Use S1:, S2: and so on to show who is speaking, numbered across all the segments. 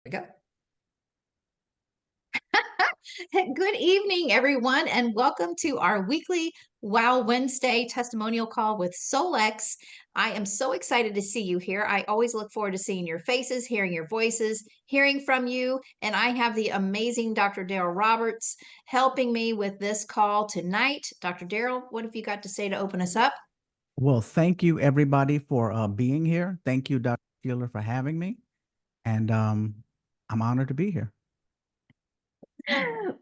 S1: We go. Good evening, everyone, and welcome to our weekly Wow Wednesday testimonial call with Solex. I am so excited to see you here. I always look forward to seeing your faces, hearing your voices, hearing from you. And I have the amazing Dr. Daryl Roberts helping me with this call tonight. Dr. Daryl, what have you got to say to open us up?
S2: Well, thank you everybody for being here. Thank you, Dr. Sheila, for having me. And I'm honored to be here.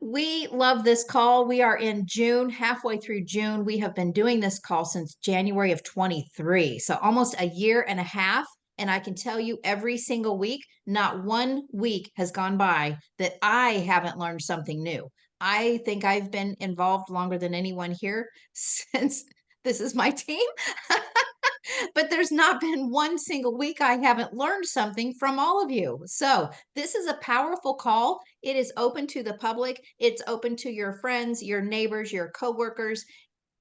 S1: We love this call. We are in June, halfway through June. We have been doing this call since January of 23, so almost a year and a half. And I can tell you every single week, not one week has gone by that I haven't learned something new. I think I've been involved longer than anyone here since this is my team. But there's not been one single week I haven't learned something from all of you. So this is a powerful call. It is open to the public. It's open to your friends, your neighbors, your coworkers,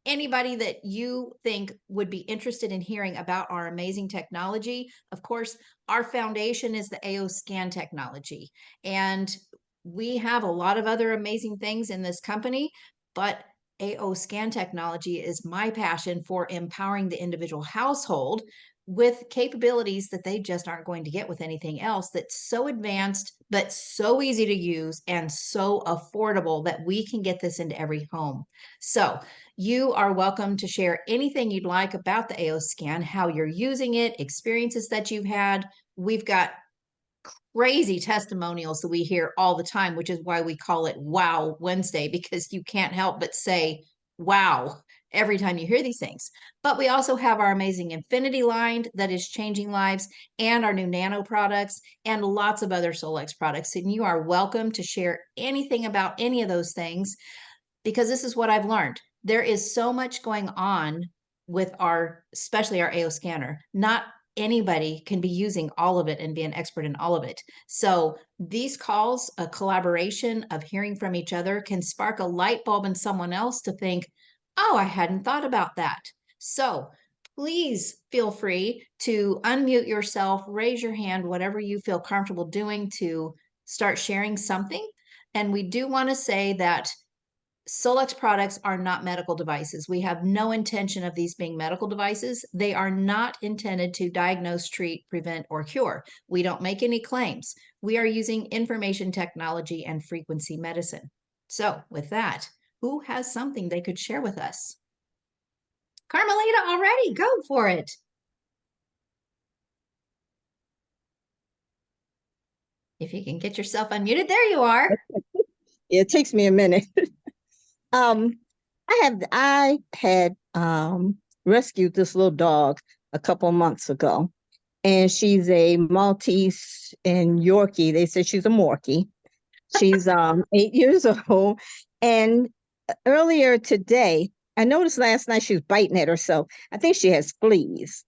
S1: anybody that you think would be interested in hearing about our amazing technology. Of course, our foundation is the AO scan technology. And we have a lot of other amazing things in this company, but AO scan technology is my passion for empowering the individual household with capabilities that they just aren't going to get with anything else that's so advanced, but so easy to use and so affordable that we can get this into every home. So you are welcome to share anything you'd like about the AO scan, how you're using it, experiences that you've had. We've got crazy testimonials that we hear all the time, which is why we call it Wow Wednesday, because you can't help but say, wow, every time you hear these things. But we also have our amazing Infinity line that is changing lives, and our new Nano products, and lots of other Solex products. And you are welcome to share anything about any of those things, because this is what I've learned. There is so much going on with our, especially our AO scanner. Not anybody can be using all of it and be an expert in all of it. So these calls, a collaboration of hearing from each other, can spark a light bulb in someone else to think, oh, I hadn't thought about that. So please feel free to unmute yourself, raise your hand, whatever you feel comfortable doing to start sharing something. And we do want to say that Solex products are not medical devices. We have no intention of these being medical devices. They are not intended to diagnose, treat, prevent, or cure. We don't make any claims. We are using information technology and frequency medicine. So with that, who has something they could share with us? Carmelita, already, go for it. If you can get yourself unmuted, there you are.
S3: It takes me a minute. um, I had rescued this little dog a couple months ago, and she's a Maltese and Yorkie. They said she's a Morkie. She's 8 years old, and earlier today, I noticed last night she was biting at herself. I think she has fleas,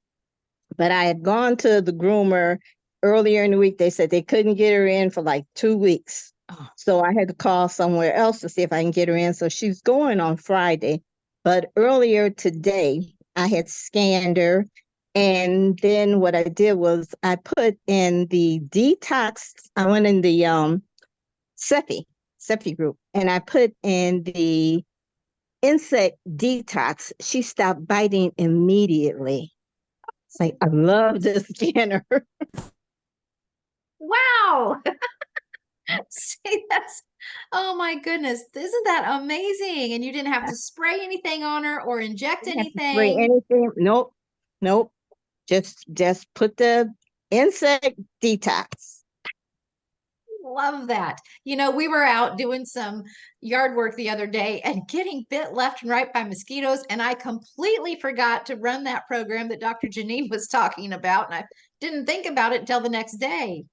S3: but I had gone to the groomer earlier in the week. They said they couldn't get her in for like 2 weeks.
S1: Oh.
S3: So I had to call somewhere else to see if I can get her in. So she's going on Friday. But earlier today, I had scanned her. And then what I did was I put in the detox. I went in the Cephi group, and I put in the insect detox. She stopped biting immediately. It's like, I love this scanner.
S1: Wow. See, that's, oh my goodness, isn't that amazing? And you didn't have to spray anything on her or inject
S3: Didn't have to spray
S1: anything.
S3: anything. Nope. Nope. Just put the insect detox.
S1: Love that. You know, we were out doing some yard work the other day and getting bit left and right by mosquitoes. And I completely forgot to run that program that Dr. Janine was talking about. And I didn't think about it until the next day.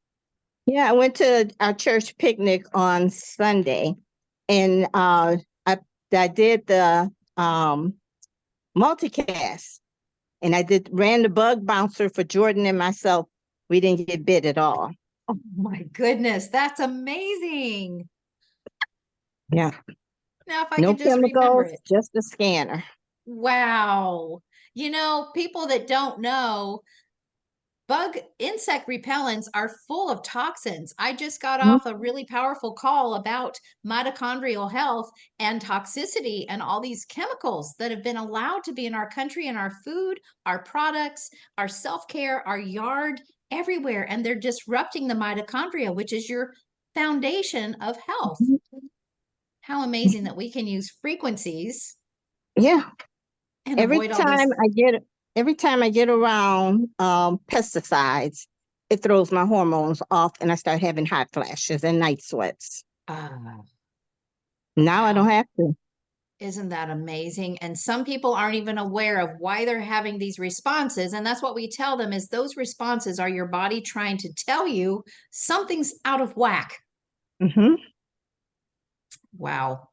S3: Yeah, I went to our church picnic on Sunday, and I did the multicast, and I ran the bug bouncer for Jordan and myself. We didn't get bit at all.
S1: Oh my goodness, that's amazing.
S3: Yeah.
S1: Now, if I
S3: No
S1: could just remember
S3: chemicals,
S1: it.
S3: just a scanner.
S1: Wow. You know, people that don't know, insect repellents are full of toxins. I just got
S3: Mhm.
S1: off a really powerful call about mitochondrial health and toxicity and all these chemicals that have been allowed to be in our country and our food, our products, our self-care, our yard, everywhere. And they're disrupting the mitochondria, which is your foundation of health. How amazing that we can use frequencies
S3: Yeah.
S1: and
S3: Every
S1: avoid all
S3: time
S1: this.
S3: I get every time I get around pesticides, it throws my hormones off and I start having hot flashes and night sweats.
S1: Ah,
S3: Now I don't
S1: wow.
S3: have to.
S1: Isn't that amazing? And some people aren't even aware of why they're having these responses. And that's what we tell them is those responses are your body trying to tell you something's out of whack.
S3: Hmm.
S1: Wow.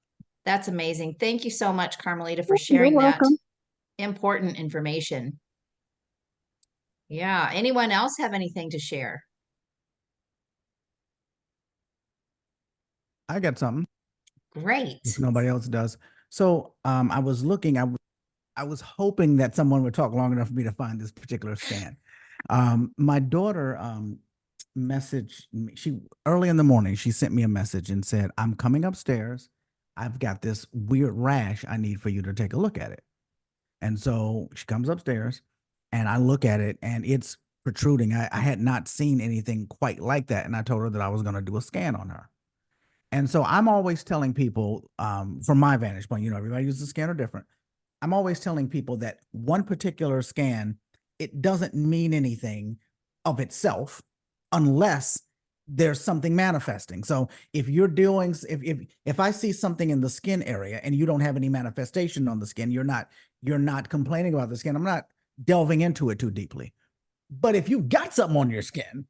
S1: That's amazing. Thank you so much, Carmelita, for
S3: You're
S1: sharing that
S3: welcome.
S1: important information. Yeah. Anyone else have anything to share?
S2: I got something if
S1: Great.
S2: nobody else does. So I was looking, I was hoping that someone would talk long enough for me to find this particular scan. My daughter messaged me. She early in the morning, she sent me a message and said, "I'm coming upstairs. I've got this weird rash. I need for you to take a look at it." And so she comes upstairs and I look at it and it's protruding. I had not seen anything quite like that. And I told her that I was going to do a scan on her. And so I'm always telling people, from my vantage point, everybody uses a scanner different. I'm always telling people that one particular scan, it doesn't mean anything of itself unless there's something manifesting. So if you're doing, if I see something in the skin area and you don't have any manifestation on the skin, you're not complaining about the skin. I'm not delving into it too deeply. But if you've got something on your skin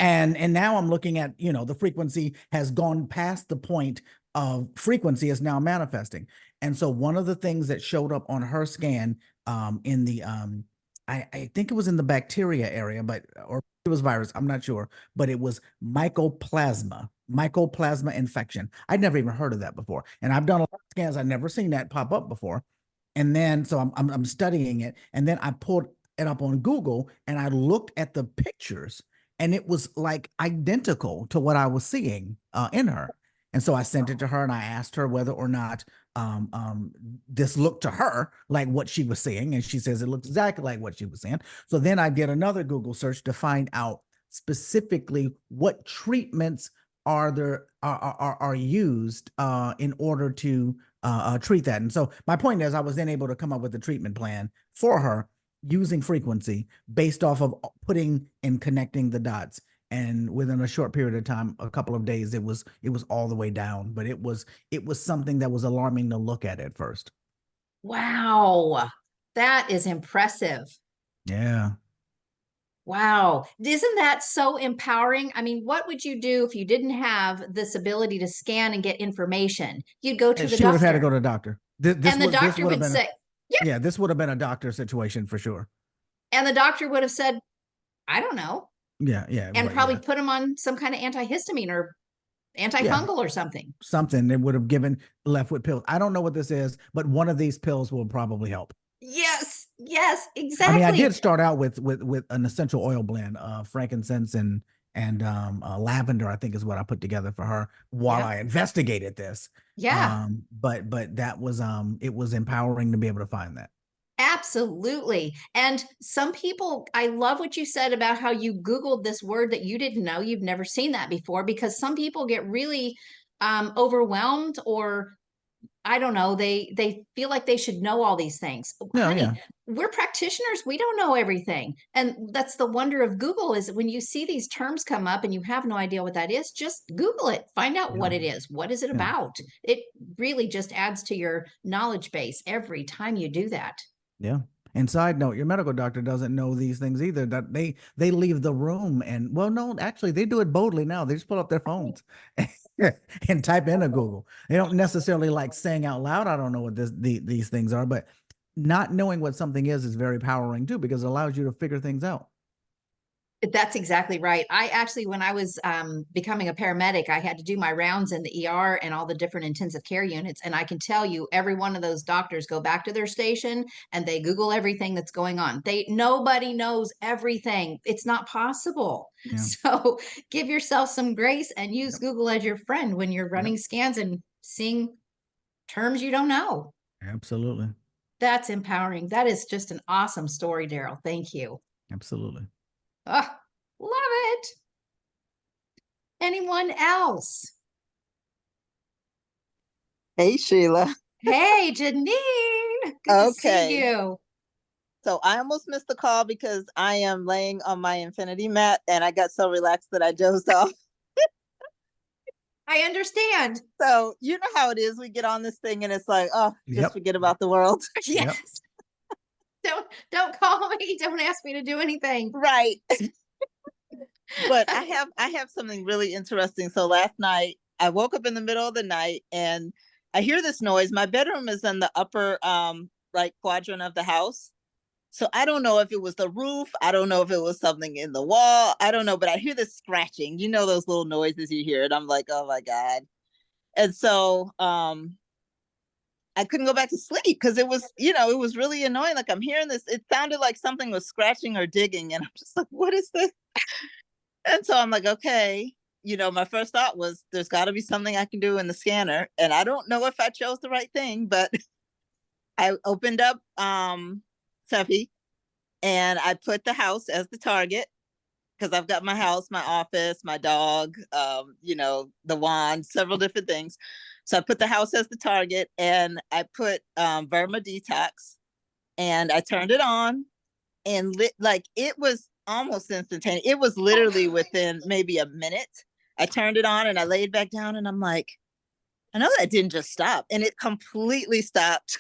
S2: and now I'm looking at, the frequency has gone past the point of frequency is now manifesting. And so one of the things that showed up on her scan, in the I think it was in the bacteria area, but or it was virus, I'm not sure, but it was mycoplasma infection. I'd never even heard of that before. And I've done a lot of scans, I've never seen that pop up before. And then so I'm studying it, and then I pulled it up on Google and I looked at the pictures, and it was like identical to what I was seeing in her. And so I sent it to her and I asked her whether or not this looked to her like what she was seeing. And she says it looks exactly like what she was saying. So then I did another Google search to find out specifically what treatments are used in order to treat that. And so my point is, I was then able to come up with a treatment plan for her using frequency based off of putting and connecting the dots. And within a short period of time, a couple of days, it was all the way down. But it was something that was alarming to look at first.
S1: Wow. That is impressive.
S2: Yeah.
S1: Wow. Isn't that so empowering? I mean, what would you do if you didn't have this ability to scan and get information? You'd go to
S2: And
S1: the
S2: she would have had to go
S1: doctor,
S2: to a doctor. This
S1: and the
S2: was this
S1: doctor
S2: would have
S1: would
S2: been a
S1: say, yeah.
S2: yeah, this would have been a doctor situation for sure.
S1: And the doctor would have said, I don't know,
S2: Yeah, yeah,
S1: and
S2: right,
S1: probably
S2: yeah.
S1: put him on some kind of antihistamine or
S2: Yeah.
S1: antifungal or something.
S2: Something they would have given left with pills. I don't know what this is, but one of these pills will probably help.
S1: Yes, yes,
S2: I mean, I
S1: exactly.
S2: did start out with an essential oil blend, frankincense and lavender, I think is what I put together for her while
S1: Yeah,
S2: I investigated this.
S1: yeah.
S2: But that was it was empowering to be able to find that.
S1: Absolutely. And some people, I love what you said about how you Googled this word that you didn't know. You've never seen that before because some people get really overwhelmed or I don't know, they feel like they should know all these things.
S2: Yeah,
S1: Honey,
S2: yeah,
S1: we're practitioners, we don't know everything. And that's the wonder of Google is when you see these terms come up and you have no idea what that is, just Google it, find out
S2: yeah,
S1: what it is. What is it
S2: yeah.
S1: about? It really just adds to your knowledge base every time you do that.
S2: Yeah. And side note, your medical doctor doesn't know these things either. That they leave the room and well, no, actually they do it boldly now. They just pull up their phones and type in a Google. They don't necessarily like saying out loud, I don't know what these things are, but not knowing what something is very powering too, because it allows you to figure things out.
S1: That's exactly right. I actually, when I was becoming a paramedic, I had to do my rounds in the ER and all the different intensive care units. And I can tell you, every one of those doctors go back to their station and they Google everything that's going on. Nobody knows everything. It's not possible.
S2: Yeah.
S1: So give yourself some grace and use
S2: Yep.
S1: Google as your friend when you're
S2: Yep.
S1: running scans and seeing terms you don't know.
S2: Absolutely.
S1: That's empowering. That is just an awesome story, Daryl. Thank you.
S2: Absolutely.
S1: Oh, love it. Anyone else?
S4: Hey, Sheila.
S1: Hey, Janine. Good to see
S4: Okay.
S1: you.
S4: So I almost missed the call because I am laying on my infinity mat and I got so relaxed that I dozed off.
S1: I understand.
S4: So you know how it is. We get on this thing and it's like, oh, just
S2: Yep.
S4: forget about the world.
S1: Yes. Don't call me. Don't ask me to do anything.
S4: Right. But I have something really interesting. So last night I woke up in the middle of the night and I hear this noise. My bedroom is in the upper right quadrant of the house. So I don't know if it was the roof. I don't know if it was something in the wall. I don't know, but I hear this scratching. You know those little noises you hear, and I'm like, oh my God. And so I couldn't go back to sleep because it was, it was really annoying. Like I'm hearing this, it sounded like something was scratching or digging, and I'm just like, what is this? And so I'm like, okay. My first thought was there's got to be something I can do in the scanner. And I don't know if I chose the right thing, but I opened up Sefi and I put the house as the target because I've got my house, my office, my dog, the wand, several different things. So I put the house as the target and I put Verma Detox and I turned it on and it was almost instantaneous. It was literally within maybe a minute. I turned it on and I laid back down and I'm like, I know that didn't just stop. And it completely stopped.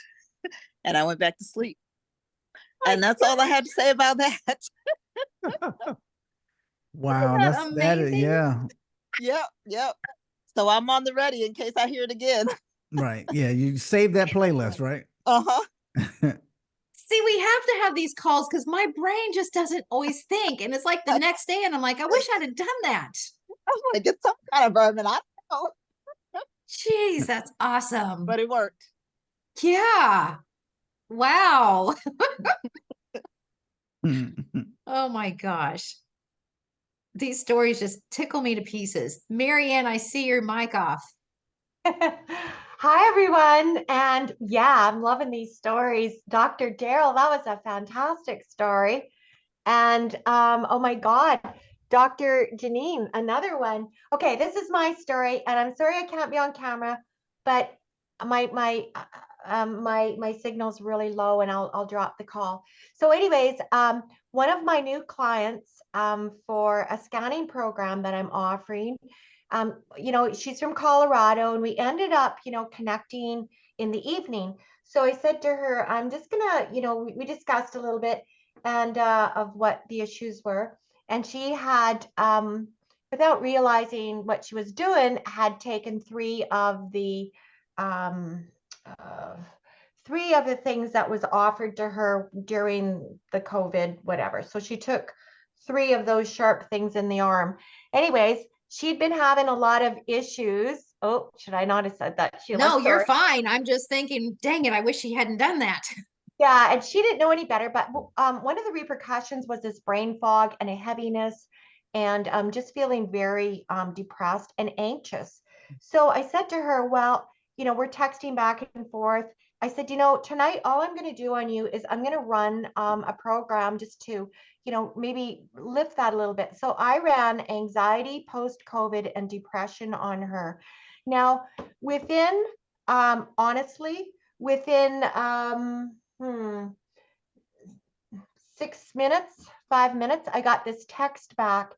S4: And I went back to sleep. And that's all I had to say about that.
S2: Wow,
S1: Isn't that
S2: that is,
S1: amazing?
S2: yeah.
S4: Yep. So I'm on the ready in case I hear it again.
S2: Right. Yeah, you save that playlist, right?
S4: Uh-huh.
S1: See, we have to have these calls because my brain just doesn't always think. And it's like the next day, and I'm like, I wish I'd have done that.
S4: I'm like, it's some kind of vermin. I don't know.
S1: Jeez, that's awesome.
S4: But it worked.
S1: Yeah. Wow. Oh my gosh. These stories just tickle me to pieces. Marianne, I see your mic off.
S5: Hi, everyone. And yeah, I'm loving these stories. Dr. Daryl, that was a fantastic story. And oh my God, Dr. Janine, another one. Okay, this is my story, and I'm sorry I can't be on camera, but my signal's really low, and I'll drop the call. So, anyways, one of my new clients for a scanning program that I'm offering, she's from Colorado, and we ended up, connecting in the evening. So I said to her, I'm just gonna, we discussed a little bit and of what the issues were. And she had, without realizing what she was doing, had taken um, uh, three of the things that was offered to her during the COVID, whatever. So she took three of those sharp things in the arm. Anyways, she'd been having a lot of issues. Oh, should I not have said that, Sheila?
S1: No, you're
S5: Sorry.
S1: fine. I'm just thinking, dang it, I wish she hadn't done that.
S5: Yeah, and she didn't know any better. But one of the repercussions was this brain fog and a heaviness, and just feeling very depressed and anxious. So I said to her, well, we're texting back and forth. I said, tonight all I'm going to do on you is I'm going to run a program just to, maybe lift that a little bit. So I ran anxiety post-COVID and depression on her. Now, within, honestly, within 6 minutes, 5 minutes, I got this text back.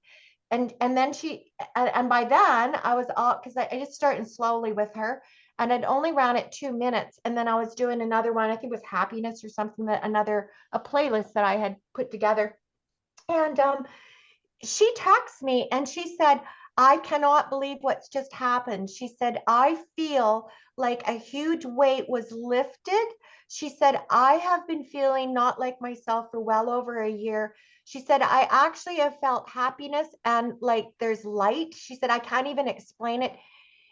S5: And then and by then I was all, because I just started slowly with her, and I'd only ran it 2 minutes, and then I was doing another one, I think it was happiness or something, a playlist that I had put together. And she texted me and she said, I cannot believe what's just happened. She said, I feel like a huge weight was lifted. She said, I have been feeling not like myself for well over a year. She said, I actually have felt happiness and like there's light. She said, I can't even explain it.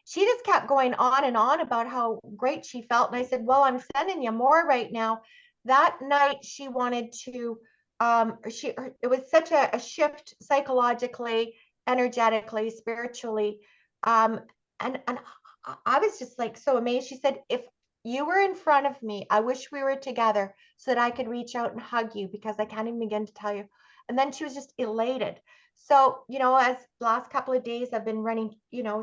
S5: She just kept going on and on about how great she felt. And I said, well, I'm sending you more right now. That night she wanted to, it was such a shift psychologically, energetically, spiritually. Um, and I was just like so amazed. She said, if you were in front of me, I wish we were together so that I could reach out and hug you because I can't even begin to tell you. And then she was just elated. So, as last couple of days I've been running,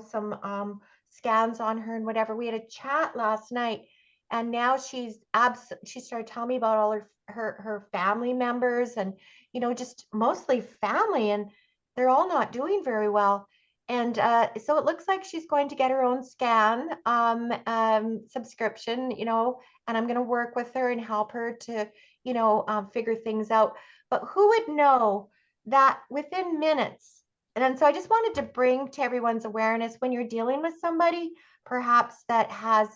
S5: some scans on her and whatever. We had a chat last night, and now she started telling me about all her family members, and just mostly family, and they're all not doing very well. And so it looks like she's going to get her own scan subscription, and I'm going to work with her and help her to, figure things out. But who would know that within minutes? And then so I just wanted to bring to everyone's awareness, when you're dealing with somebody, perhaps that has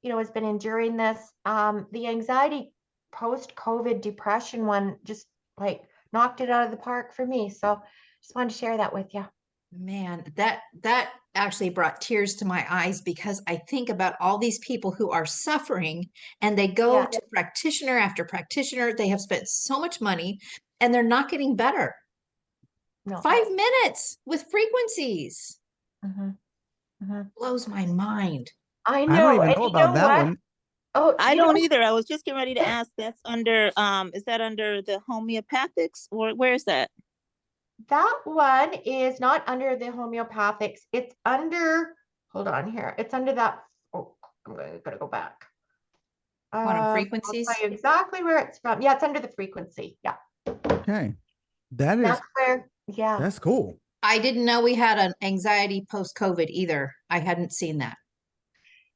S5: been enduring this, the anxiety post-COVID depression one just like knocked it out of the park for me. So just wanted to share that with you.
S1: Man, that actually brought tears to my eyes, because I think about all these people who are suffering and they go
S5: Yeah.
S1: to practitioner after practitioner. They have spent so much money and they're not getting better.
S5: No.
S1: 5 minutes with frequencies
S5: Mhm. Mhm.
S1: blows my mind.
S5: I
S2: I don't
S5: know.
S2: even
S5: And
S2: know
S5: you
S2: about
S5: know
S2: that
S5: what?
S2: one.
S5: Oh,
S4: I don't either. I was just getting ready to ask. That's under, is that under the homeopathics, or where is that?
S5: that one is not under the homeopathics. It's under, hold on here. It's under that. Oh, I'm gonna go back.
S1: Quantum
S5: I'll
S1: frequencies.
S5: tell you exactly where it's from. Yeah, it's under the frequency. Yeah.
S2: Okay. That's
S5: Yeah.
S2: cool.
S1: I didn't know we had an anxiety post-COVID either. I hadn't seen that.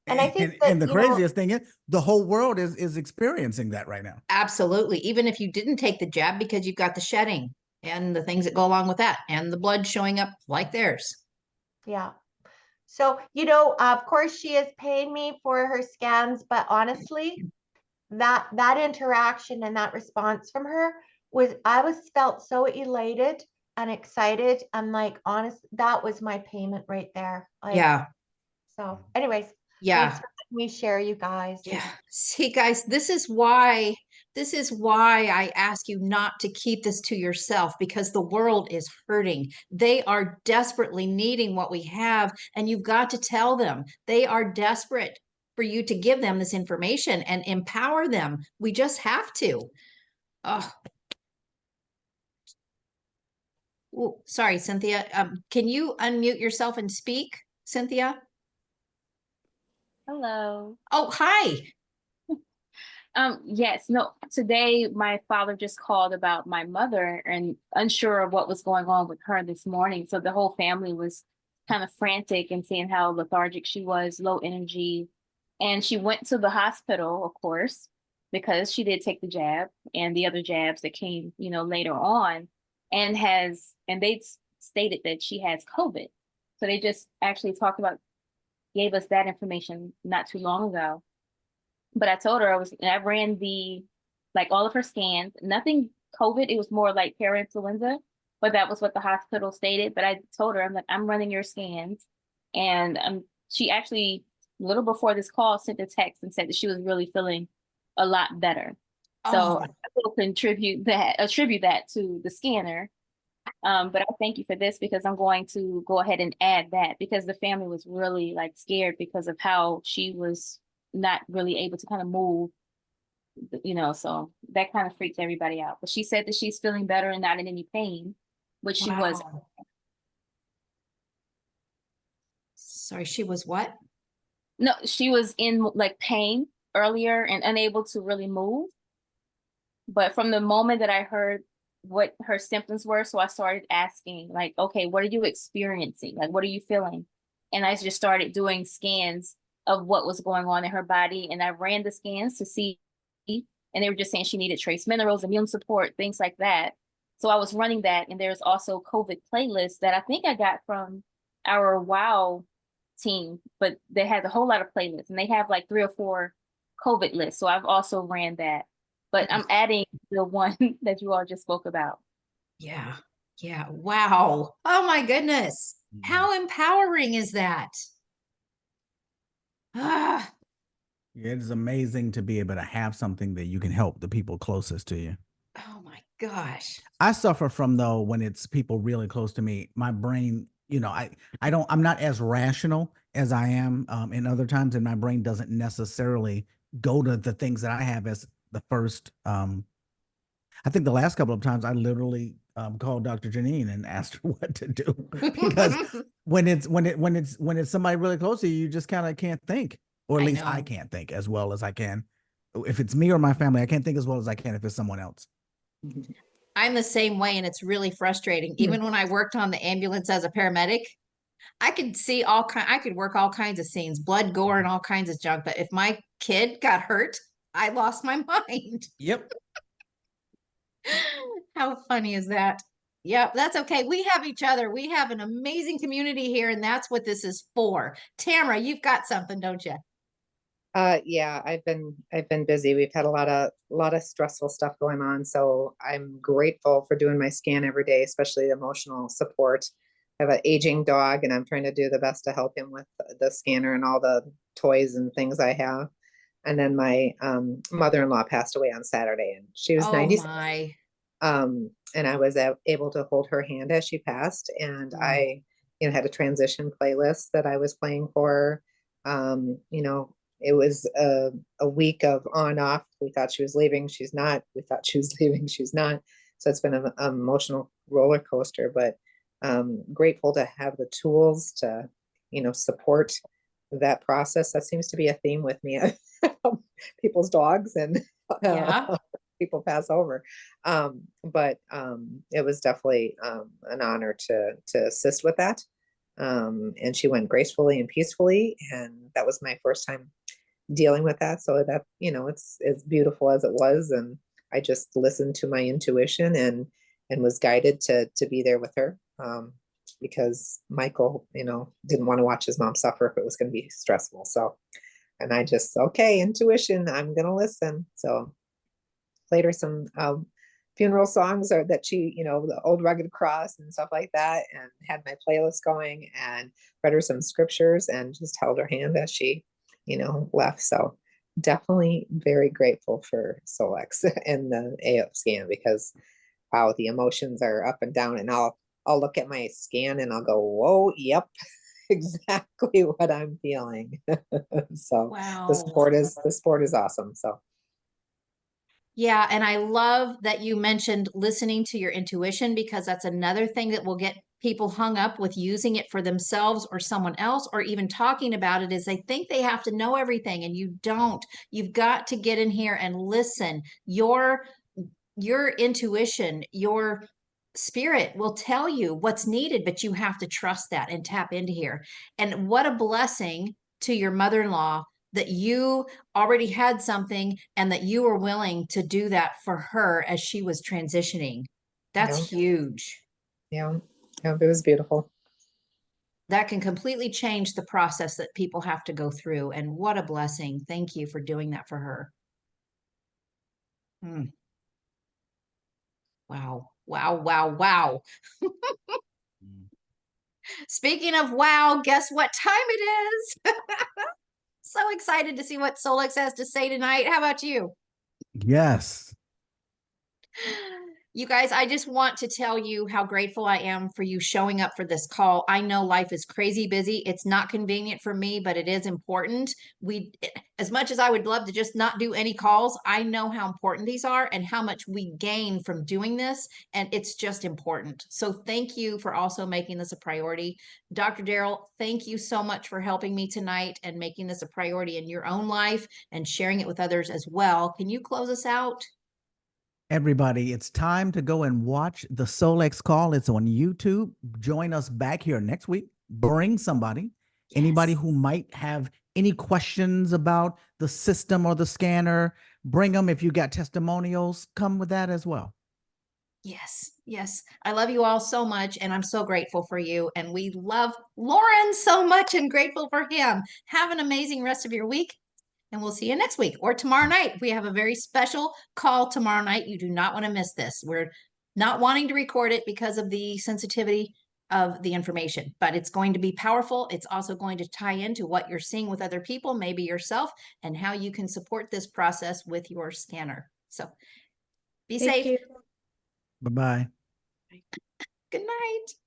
S5: And I think
S2: And
S5: that,
S2: the craziest thing is the whole world is experiencing that right now.
S1: Absolutely. Even if you didn't take the jab, because you've got the shedding and the things that go along with that, and the blood showing up like theirs.
S5: yeah. So, of course she is paying me for her scans, but honestly, that interaction and that response from her I was felt so elated and excited. I'm like, honest, that was my payment right there. Like,
S1: Yeah.
S5: so anyways,
S1: Yeah.
S5: thanks for letting me share, you guys.
S1: Yeah. See, guys, this is why I ask you not to keep this to yourself, because the world is hurting. They are desperately needing what we have, and you've got to tell them. They are desperate for you to give them this information and empower them. We just have to. Oh, sorry, Cynthia. Can you unmute yourself and speak, Cynthia?
S6: Hello.
S1: Oh, hi.
S6: Yes, no, today my father just called about my mother and unsure of what was going on with her this morning. So the whole family was kind of frantic and seeing how lethargic she was, low energy. And she went to the hospital, of course, because she did take the jab and the other jabs that came, later on, and they stated that she has COVID. So they just actually gave us that information not too long ago. But I told her I ran all of her scans, nothing COVID. It was more like parainfluenza, but that was what the hospital stated. But I told her, I'm like, I'm running your scans. And she actually, a little before this call, sent a text and said that she was really feeling a lot better. So I will attribute that to the scanner. But I thank you for this, because I'm going to go ahead and add that, because the family was really scared because of how she was not really able to kind of move, so that kind of freaked everybody out. But she said that she's feeling better and not in any pain, which she was.
S1: Sorry, she was what?
S6: No, she was in pain earlier and unable to really move. But from the moment that I heard what her symptoms were, so I started asking, okay, what are you experiencing? What are you feeling? And I just started doing scans of what was going on in her body. And I ran the scans to see, and they were just saying she needed trace minerals, immune support, things like that. So I was running that. And there's also COVID playlists that I think I got from our WOW team, but they had a whole lot of playlists, and they have 3 or 4 COVID lists. So I've also ran that, but I'm adding the one that you all just spoke about.
S1: Yeah. Yeah. Wow. Oh my goodness. How empowering is that? Ah,
S2: It is amazing to be able to have something that you can help the people closest to you.
S1: oh my gosh.
S2: I suffer from, though, when it's people really close to me, my brain, I'm not as rational as I am in other times, and my brain doesn't necessarily go to the things that I have as the first. I think the last couple of times I literally called Dr. Janine and asked her what to do because when it's somebody really close to you, you just kind of can't think, or at
S1: I
S2: least I
S1: know.
S2: can't think as well as I can. If it's me or my family, I can't think as well as I can if it's someone else.
S1: I'm the same way, and it's really frustrating. Even when I worked on the ambulance as a paramedic, I could see I could work all kinds of scenes, blood, gore, and all kinds of junk. But if my kid got hurt, I lost my mind.
S2: Yep.
S1: How funny is that? Yep, that's okay. We have each other. We have an amazing community here, and that's what this is for. Tamara, you've got something, don't you?
S7: Yeah, I've been busy. We've had a lot of stressful stuff going on. So I'm grateful for doing my scan every day, especially emotional support. I have an aging dog and I'm trying to do the best to help him with the scanner and all the toys and things I have. And then my mother-in-law passed away on Saturday and she was
S1: Oh
S7: 96.
S1: my.
S7: And I was able to hold her hand as she passed. And I, had a transition playlist that I was playing for her. It was a week of on off. We thought she was leaving. She's not. We thought she was leaving. She's not. So it's been an emotional roller coaster, but grateful to have the tools to, support that process. That seems to be a theme with me. People's dogs and
S1: Yeah.
S7: people pass over. But it was definitely an honor to assist with that. And she went gracefully and peacefully. And that was my first time dealing with that. So that, it's as beautiful as it was. And I just listened to my intuition and was guided to be there with her. Because Michael, didn't want to watch his mom suffer if it was going to be stressful. So, and I just, okay, intuition, I'm going to listen. So played her some funeral songs or that she, the old rugged cross and stuff like that, and had my playlist going and read her some scriptures and just held her hand as she, left. So definitely very grateful for Solex and the AF scan because wow, the emotions are up and down and I'll look at my scan and I'll go, whoa, yep, exactly what I'm feeling. So
S1: Wow.
S7: the sport is awesome. So
S1: Yeah, and I love that you mentioned listening to your intuition because that's another thing that will get people hung up with using it for themselves or someone else or even talking about it is they think they have to know everything and you don't. You've got to get in here and listen. Your intuition, your spirit will tell you what's needed, but you have to trust that and tap into here. And what a blessing to your mother-in-law that you already had something and that you were willing to do that for her as she was transitioning. That's
S7: yeah,
S1: huge.
S7: yeah, yeah, it was beautiful.
S1: That can completely change the process that people have to go through. And what a blessing. Thank you for doing that for her. Hmm. Wow. Wow. Wow. Wow. Speaking of wow, guess what time it is? So excited to see what Solex has to say tonight. How about you?
S2: Yes.
S1: You guys, I just want to tell you how grateful I am for you showing up for this call. I know life is crazy busy. It's not convenient for me, but it is important. As much as I would love to just not do any calls, I know how important these are and how much we gain from doing this. And it's just important. So thank you for also making this a priority. Dr. Darrell, thank you so much for helping me tonight and making this a priority in your own life and sharing it with others as well. Can you close us out?
S2: Everybody, it's time to go and watch the Solex call. It's on YouTube. Join us back here next week. Bring somebody, anybody
S1: Yes.
S2: who might have any questions about the system or the scanner. Bring them. If you got testimonials, come with that as well.
S1: Yes, yes. I love you all so much, and I'm so grateful for you. And we love Lauren so much and grateful for him. Have an amazing rest of your week, and we'll see you next week or tomorrow night. We have a very special call tomorrow night. You do not want to miss this. We're not wanting to record it because of the sensitivity of the information, but it's going to be powerful. It's also going to tie into what you're seeing with other people, maybe yourself, and how you can support this process with your scanner. So be
S5: Thank
S1: safe.
S5: you.
S2: Bye-bye.
S1: Good night.